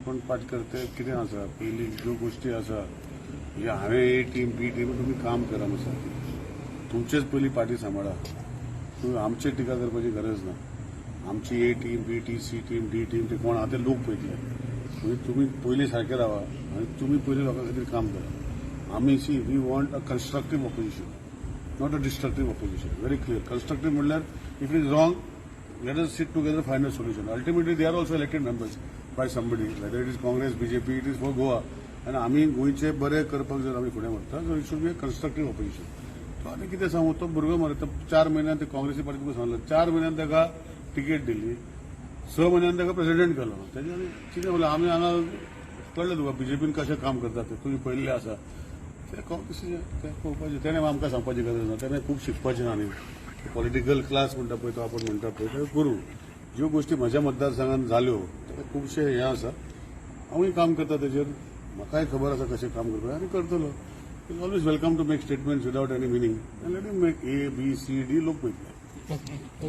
कोण पाठ करते कितें आसा पयलीं ज्यो गोश्टी आसा म्हणजे हांवें ए टीम बी टीम तुमी काम करा मातशें तुमचेच पयलीं पार्टी सांबाळा तुम्ही आमचे टिका करपाची गरज ना आमची A team B T C team D team ते कोण आतां लोक पळयतले तुम्ही पयलीं सारके रावा आनी तुमी पयलीं लोकां खातीर काम करा आमी see we want a constructive opposition not a destructive opposition very clear constructive म्हणल्यार if it is wrong let us sit together find a solution ultimately they are also elected members by somebody whether it is Congress BJP it is for Goa आनी आमी गोंयचे बरें करपाक जर आमी फुडें व्हरता so it should be a constructive opposition तो आतां कितें सांगू तो भुरगो मरे तो 4 म्हयन्यान ते काँग्रेसी पार्टी तुका सांगलो 4 म्हयन्यान ताका तिकेट दिली 6 म्हयन्यान ताका प्रेसिडेंट केलो तेजे आनी कितें म्हणलें आमी हांगा कळ्ळें तुका बीजेपीन कशें काम करता ते तुमी पळयल्लें आसा ते काँग्रेसीचें तें पळोवपाचें तेणें आमकां सांगपाची गरज ना तेणें खूब शिकपाचें ना न्ही पॉलिटिकल क्लास म्हणटा पळय तो आपण म्हणटा पळय ते करूं ज्यो गोश्टी म्हज्या मतदारसंघात जाल्यो ते खुबशे हें आसा हांवूय काम करता तेजेर म्हाकाय खबर आसा कशें काम करता आनी करतलो is always welcome to make statements without any meaning आनी let him make A B C D लोक पळयतले